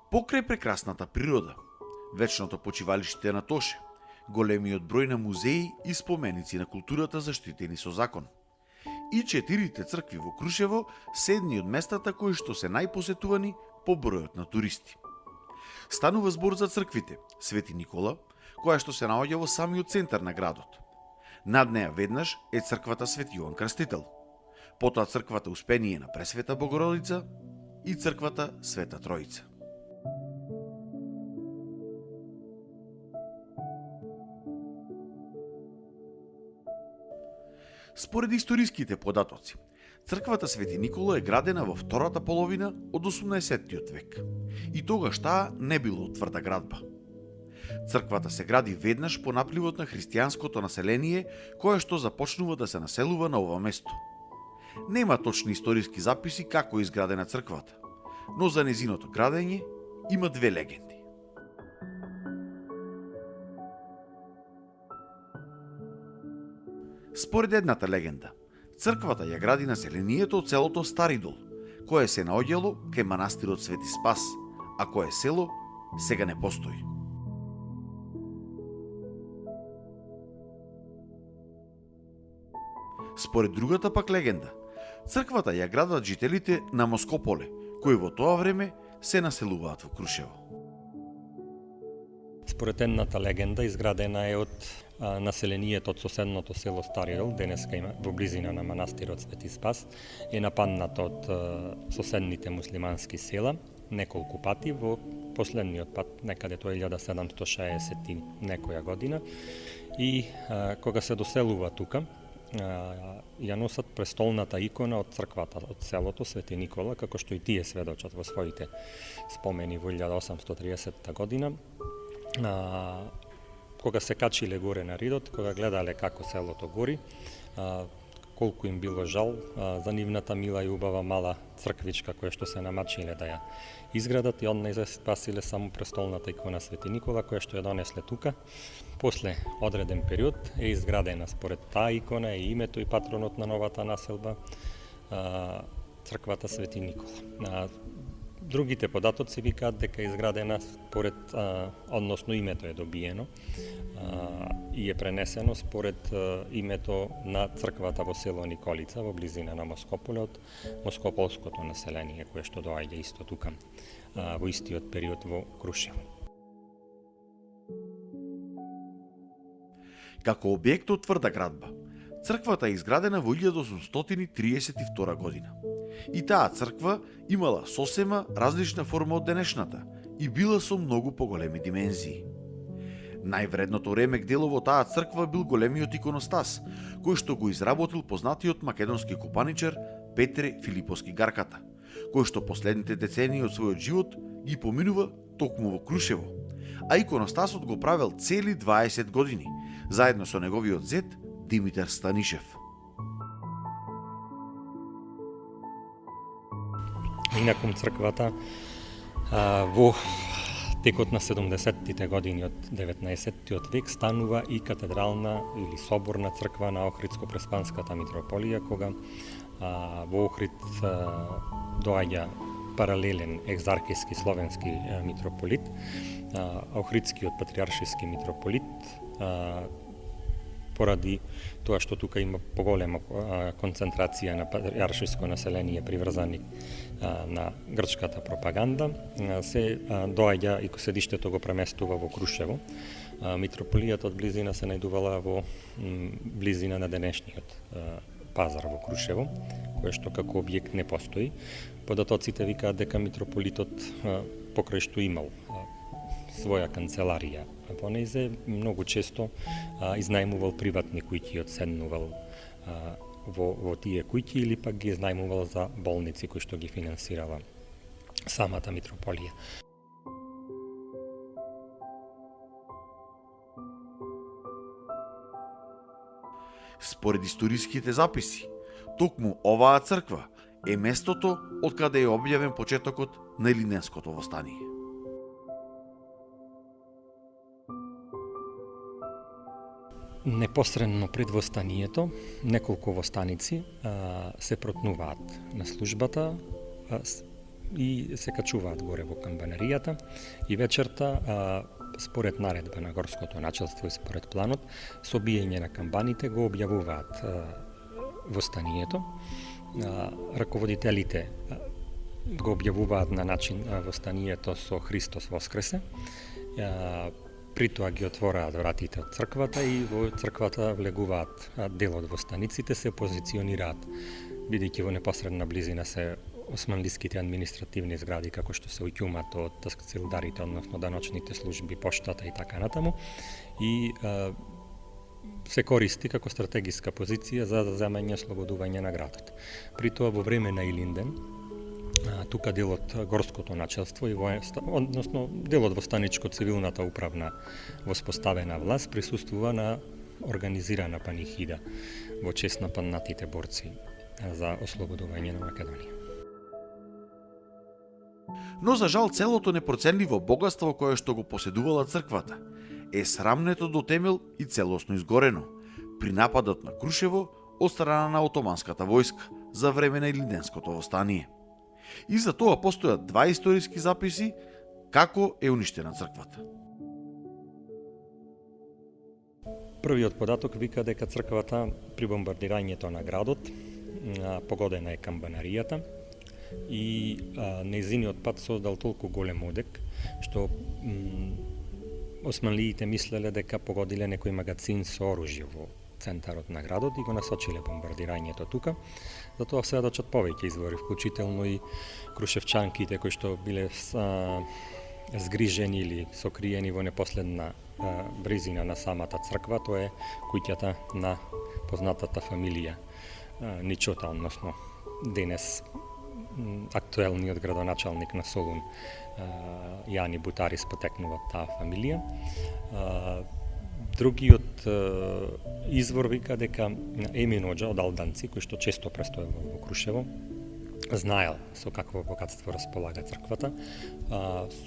Покрај прекрасната природа, вечното почивалиште на Тоше, големиот број на музеи и споменици на културата заштитени со закон, и 4 цркви во Крушево се едни од местата кои што се најпосетувани по бројот на туристи. Станува збор за црквите Свети Никола, која што се наоѓа во самиот центар на градот. Над неа веднаш е црквата Свети Јован Крстител, потоа црквата Успение на Пресвета Богородица и црквата Света Троица. Според историските податоци, црквата Свети Никола е градена во втората половина од 18 век и тогаш таа не било тврда градба. Црквата се гради веднаш по напливот на христијанското население кое што започнува да се населува на ова место. Нема точни историски записи како е изградена црквата, но за незиното градење има две легенди. Според едната легенда, црквата ја гради населението од селото Старидол, кое се наоѓало кај манастирот Свети Спас, а кое село сега не постои. Според другата пак легенда, црквата ја градат жителите на Москополе, кои во тоа време се населуваат во Крушево. Според едната легенда, изградена е од населението од соседното село Старидол, денеска има во близина на манастирот Свети Спас, е нападнато од соседните муслимански села неколку пати, во последниот пат некаде тоа 1760 и некоја година, и кога се доселува тука, ја носат престолната икона од црквата од селото Свети Никола, како што и тие сведочат во своите спомени во 1830 година. Кога се качиле горе на ридот, кога гледале како селото гори, колку им било жал за нивната мила и убава мала црквичка која што се намачиле да ја изградат, и однај се спасиле само престолната икона Свети Никола, која што ја донесле тука. После одреден период е изградена според таа икона и името и патронот на новата населба, црквата Свети Никола. Другите податоци викаат дека е изградена според, односно името е добиено и е пренесено според името на црквата во село Николица во близина на Москополе од москополското население кое што доаѓа исто тука во истиот период во Крушево. Како објект од тврда градба, црквата е изградена во 1832 година. И таа црква имала сосема различна форма од денешната и била со многу поголеми димензии. Највредното ремек дело во таа црква бил големиот иконостас, кој што го изработил познатиот македонски копаничар Петре Филиповски Гарката, кој што последните децении од својот живот ги поминува токму во Крушево, а иконостасот го правел цели 20 години, заедно со неговиот зет Димитар Станишев. Инакум црквата во текот на 70-тите години од 19-тиот век станува и катедрална или соборна црква на Охридско-Преспанската митрополија, кога во Охрид доаѓа паралелен екзархиски словенски митрополит, Охридскиот патриаршиски митрополит, поради тоа што тука има поголема концентрација на патриаршиско население приврзани на грчката пропаганда, се доаѓа и седиштето го преместува во Крушево. Митрополијата од близина се најдувала во близина на денешниот пазар во Крушево, кој што како објект не постои. Податоците викаат дека митрополитот покрај што имал своја канцеларија во нејзе, многу често изнајмувал приватни куќи, одседнувал во тие куќи или пак ги изнајмувал за болници кои што ги финансирала самата митрополија. Според историските записи, токму оваа црква е местото од каде е објавен почетокот на Илинденското востание. Непосредно пред востанието, неколку востаници се протнуваат на службата, и се качуваат горе во камбанаријата и вечерта според наредба на горското начелство и според планот, со биење на камбаните го објавуваат востанието. Раководителите го објавуваат на начин востанието со Христос воскресе. При тоа ги отвораат вратите од црквата и во црквата влегуваат дел од востаниците, се позиционираат, бидејќи во непосредна близина се османлиските административни згради, како што се уќумат од тасцилдарите, односно даночните служби, поштата и така натаму, и се користи како стратегиска позиција за земање слободување на градот. При тоа во време на Илинден, тука дел од горското начелство и односно дел од востаничко-цивилната управна воспоставена власт присуствува на организирана панихида во чест на паднатите борци за ослободување на Македонија. Но за жал целото непроценливо богатство кое што го поседувала црквата е срамнето до темел и целосно изгорено при нападот на Крушево од страна на отоманската војска за време на Илинденското востание. И за тоа постојат два историски записи како е уништена црквата. Првиот податок вика дека црквата при бомбардирањето на градот погодена е камбанаријата и нејзиниот пат создал толку голем одек што османлиите мислеле дека погодиле некој магацин со оружје во центарот на градот и го насочиле бомбардирањето тука. За тоа сведочат повеќе извори, вклучително и крушевчанките кои што биле згрижени или сокриени во непоследна близина на самата црква, тоа е куќата на познатата фамилија Ничота, односно денес актуелниот градоначалник на Солун Јани Бутарис потекнува од таа фамилија. Другиот извор вика дека Емин Оџа од Алданци, кој што често престојува во Крушево, знаел со какво богатство располага црквата,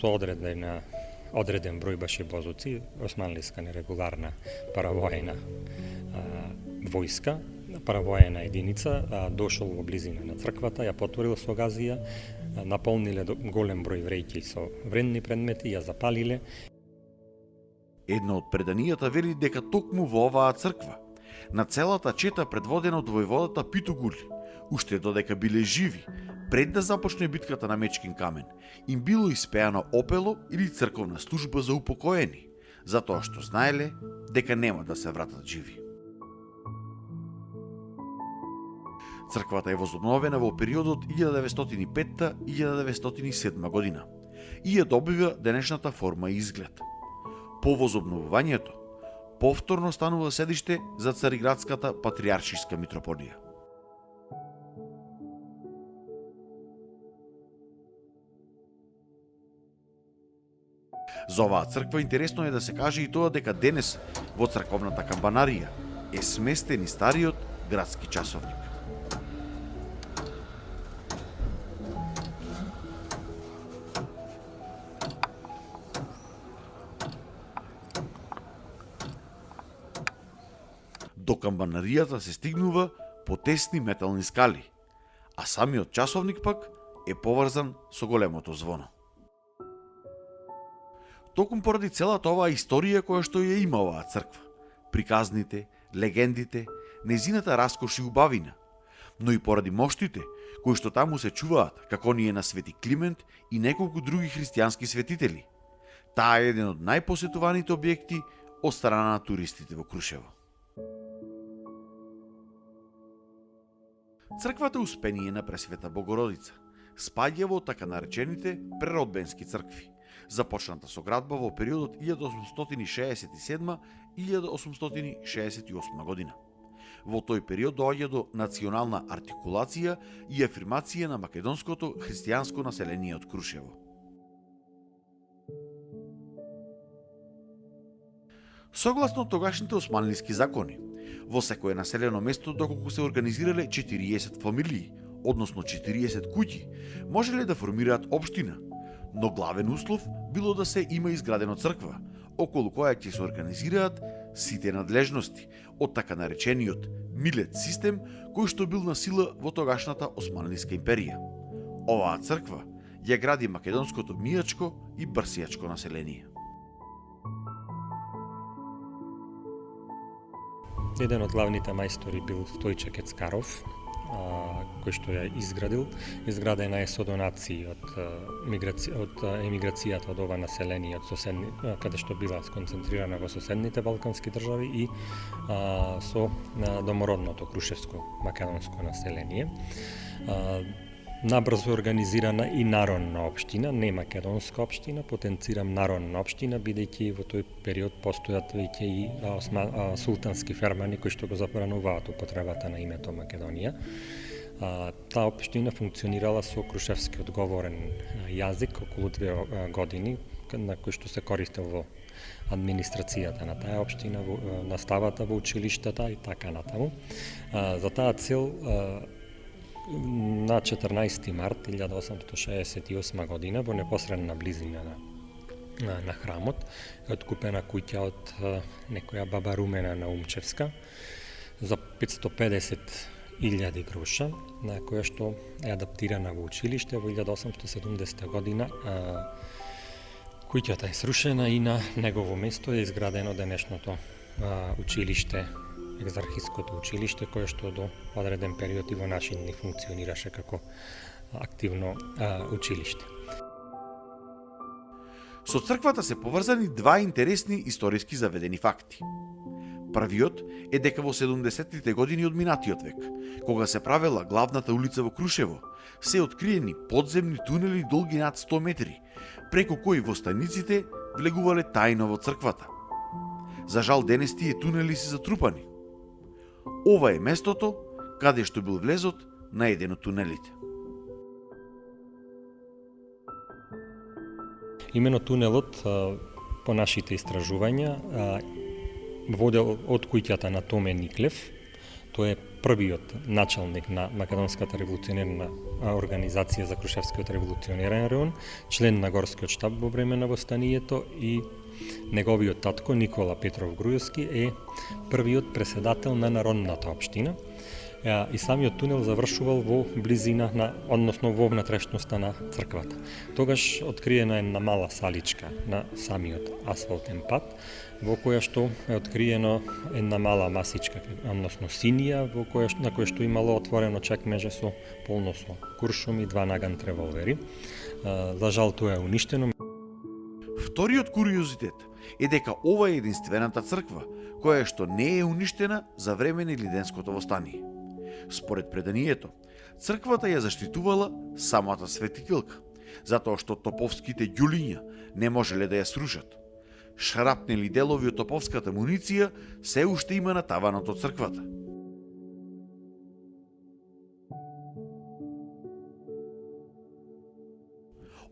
со одреден број башибозуци, османлиска нерегуларна паравоена војска, паравоена единица, дошол во близина на црквата, ја потворил со газија, наполниле голем број вреќи со вредни предмети, ја запалиле. Едно од преданијата вели дека токму во оваа црква, на целата чета предводена од војводата Питугули, уште додека биле живи, пред да започне битката на Мечкин камен, им било испеано опело или црковна служба за упокоени, затоа што знаеле дека нема да се вратат живи. Црквата е возобновена во периодот 1905-1907 година и ја добива денешната форма и изглед. По возобновувањето, повторно станува седиште за Цариградската патриаршиска митрополија. За оваа црква интересно е да се каже и тоа дека денес во црковната камбанарија е сместен и стариот градски часовник. До камбанаријата се стигнува по тесни метални скали, а самиот часовник пак е поврзан со големото звоно. Токму поради целата оваа историја која што ја има оваа црква, приказните, легендите, незината раскош и убавина, но и поради моштите кои што таму се чуваат, како ние на Свети Климент и неколку други христијански светители. Таа е еден од најпосетуваните објекти од страна на туристите во Крушево. Црквата Успение на Пресвета Богородица спаѓа во така наречените преродбенски цркви, започната со градба во периодот 1867-1868 година. Во тој период доаѓа до национална артикулација и афирмација на македонското христијанско население од Крушево. Согласно тогашните османлиски закони, во секое населено место доколку се организирале 40 фамилии, односно 40 куќи, можеле да формираат општина, но главен услов било да се има изградена црква, околу која ќе се организираат сите надлежности од така наречениот милет систем кој што бил на сила во тогашната Османлиска империја. Оваа црква ја гради македонското мијачко и брсијачко население. Еден од главните мајстори бил Стојче Кецкаров, кој што ја изградил. Изградена е со донации од емиграцијата од ова население од соседни, каде што била сконцентрирана во соседните балкански држави и со домородното крушевско македонско население. Набрзо организирана и народна општина, не македонска општина, потенцирам народна општина, бидејќи во тој период постојат веќе и султански фермани кои што го забрануваат употребата на името Македонија. Таа општина функционирала со крушевскиот говорен јазик околу 2 години, на кој што се користел во администрацијата на таа општина, во наставата во училиштата и така натаму. За таа цел на 14 март 1868 година во непосредна близина на храмот е откупена куќа од некоја баба Румена Наумчевска за 550.000 гроша, на која што е адаптирана во училиште во 1870 година. Куќата е срушена и на негово место е изградено денешното училиште, Екзархиското училиште, кое што до одреден период и во наши дни функционираше како активно училиште. Со црквата се поврзани два интересни историски заведени факти. Првиот е дека во 70-тите години од минатиот век, кога се правела главната улица во Крушево, се откриени подземни тунели долги над 100 метри, преку кои во станиците влегувале тајно во црквата. За жал денес тие тунели се затрупани. Ова е местото каде што бил влезот на еден од тунелите. Имено тунелот, по нашите истражувања, водел од куќата на Томе Никлев. Тој е првиот началник на Македонската револуционерна организација за Крушевскиот револуционерен район, член на горскиот штаб во време на востанието, и неговиот татко Никола Петров Груевски е првиот преседател на народната општина. И самиот тунел завршувал во близина на, односно во внатрешноста на црквата. Тогаш откриена една мала саличка на самиот асфалтен пат, во која што е откриено една мала масичка, односно синија, на која што имало отворено чекмеже со полно со куршуми, 2 наган револвери. За жал тоа е уништено. Вториот куриозитет е дека ова е единствената црква која што не е уништена за време на Илиденското востание. Според преданието, црквата ја заштитувала самата светителка, затоа што топовските ѓулиња не можеле да ја срушат. Шрапнели делови од топовската муниција се уште има на таванот од црквата.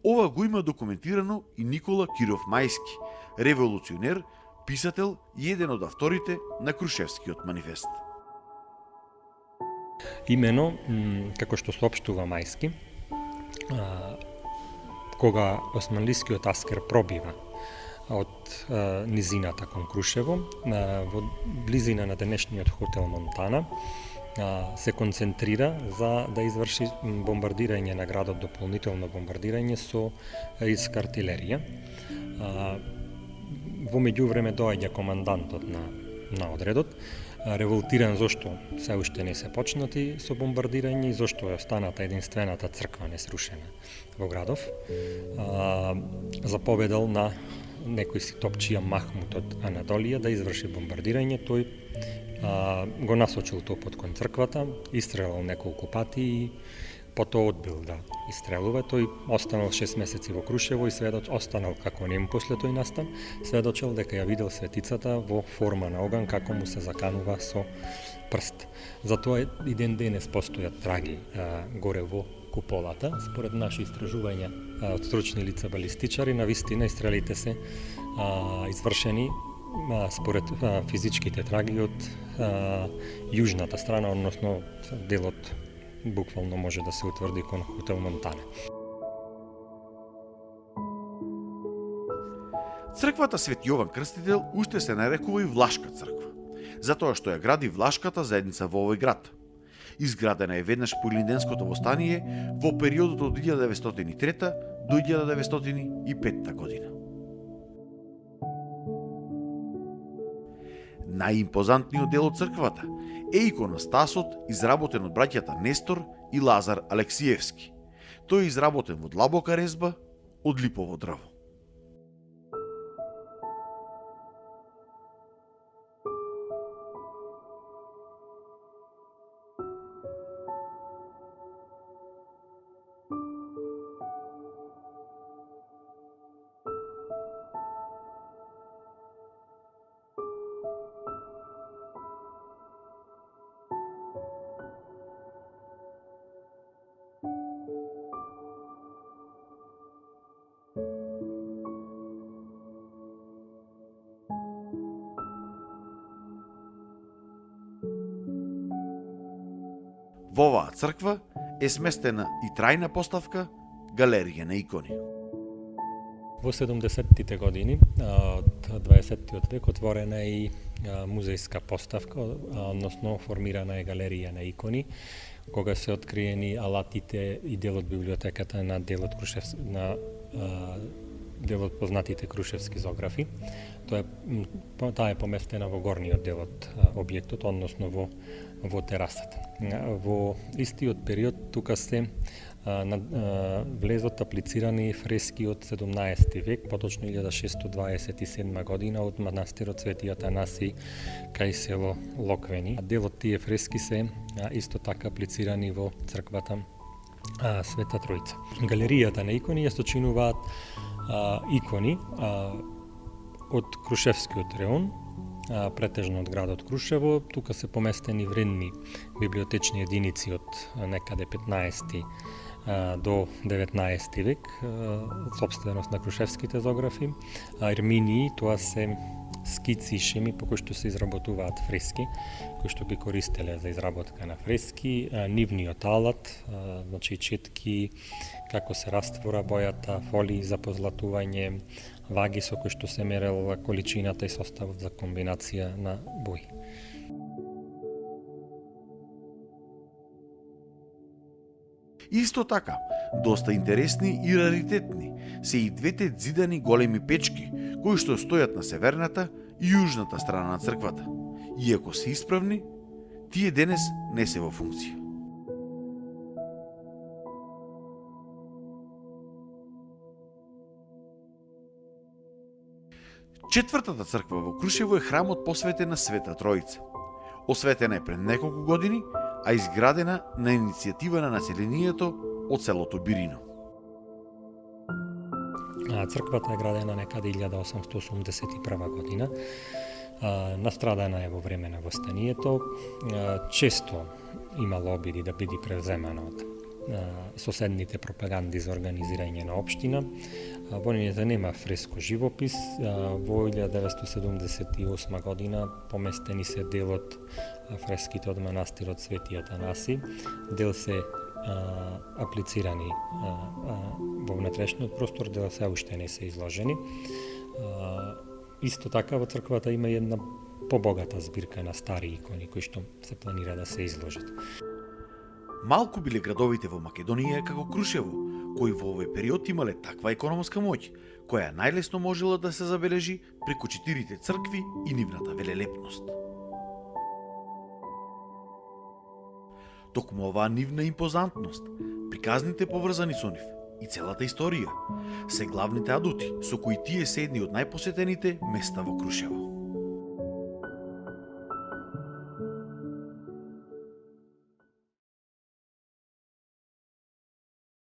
Ова го има документирано и Никола Киров Мајски, револуционер, писател и еден од авторите на Крушевскиот манифест. Имено, како што соопштува Мајски, кога османлискиот аскер пробива од низината кон Крушево, во близина на денешниот хотел Монтана, се концентрира за да изврши бомбардирање на градот, дополнително бомбардирање со ридска артилерија. Во меѓувреме доаѓа командантот на одредот, револтиран зошто се уште не се почнати со бомбардирање и зошто е останата единствената црква несрушена во градов. Заповедал на некој си топчија Махмут од Анадолија да изврши бомбардирање. Тој го насочил топот кон црквата, истрелал неколку пати и потоа одбил да истрелува. Тој останал 6 месеци во Крушево и останал како нем после тој настан, сведочел дека ја видел светицата во форма на оган како му се заканува со прст. Затоа и ден денес постојат траги горе во куполата. Според наши истражувања од стручни лица балистичари, навистина истрелите се извршени според физичките траги од јужната страна, односно делот буквално може да се утврди кон хотел Монтана. Црквата Свети Јован Крстител уште се нарекува и Влашка црква, затоа што ја гради Влашката заедница во овој град. Изградена е веднаш по Илинденското востание во периодот од 1903 до 1905 година. Најимпозантниот дел од црквата е иконостасот изработен од браќата Нестор и Лазар Алексиевски. Тој е изработен во длабока резба од липово дрво. Во оваа црква е сместена и трајна поставка галерија на икони. Во 70-тите години од 20-тиот век отворена е и музејска поставка, односно формирана е галерија на икони, кога се откриени алатите и дел од библиотеката на дел од познатите крушевски зографи. Таа е поместена во горниот дел од објектот, односно во терасата. Во истиот период тука се влезот аплицирани фрески од 17 век, поточно 1627 година од манастирот Свети Атанаси кај село Локвени. Дел од тие фрески се исто така аплицирани во црквата Света Тројца. Галеријата на икони ја сочинуваат икони од Крушевскиот реон, претежно од градот Крушево. Тука се поместени вредни библиотечни единици од некаде 15 до 19 век, собственост на крушевските зографи. Ерминии, тоа се скици и шеми по кои што се изработуваат фрески, кои што би користеле за изработка на фрески, нивниот алат, значи четки, како се раствора бојата, фолии за позлатување, ваги со кои што се мерела количината и составот за комбинација на бои. Исто така, доста интересни и раритетни се и двете ѕидани големи печки, кои што стојат на северната и јужната страна на црквата. Иако се исправни, тие денес не се во функција. Четвртата црква во Крушево е храмот посветен на Света Тројца. Осветена е пред неколку години, а изградена на иницијатива на населението од селото Бирино. Црквата е градена некаде 1881 година. Настрадана е во време на востанието. Често имало обиди да биде превземана од соседните пропаганди за организирање на општина. Во нејата нема фреско живопис. Во 1978 година поместени се дел од фреските од манастирот Свети Атанаси. Дел се аплицирани во внатрешниот простор, дел се уште не се изложени. Исто така во црквата има една побогата збирка на стари икони кои што се планира да се изложат. Малку биле градовите во Македонија како Крушево, кои во овој период имале таква економска моќ, која најлесно можела да се забележи преку 4 цркви и нивната велелепност. Токму оваа нивна импозантност, приказните поврзани со нив и целата историја се главните адути со кои тие се едни од најпосетените места во Крушево.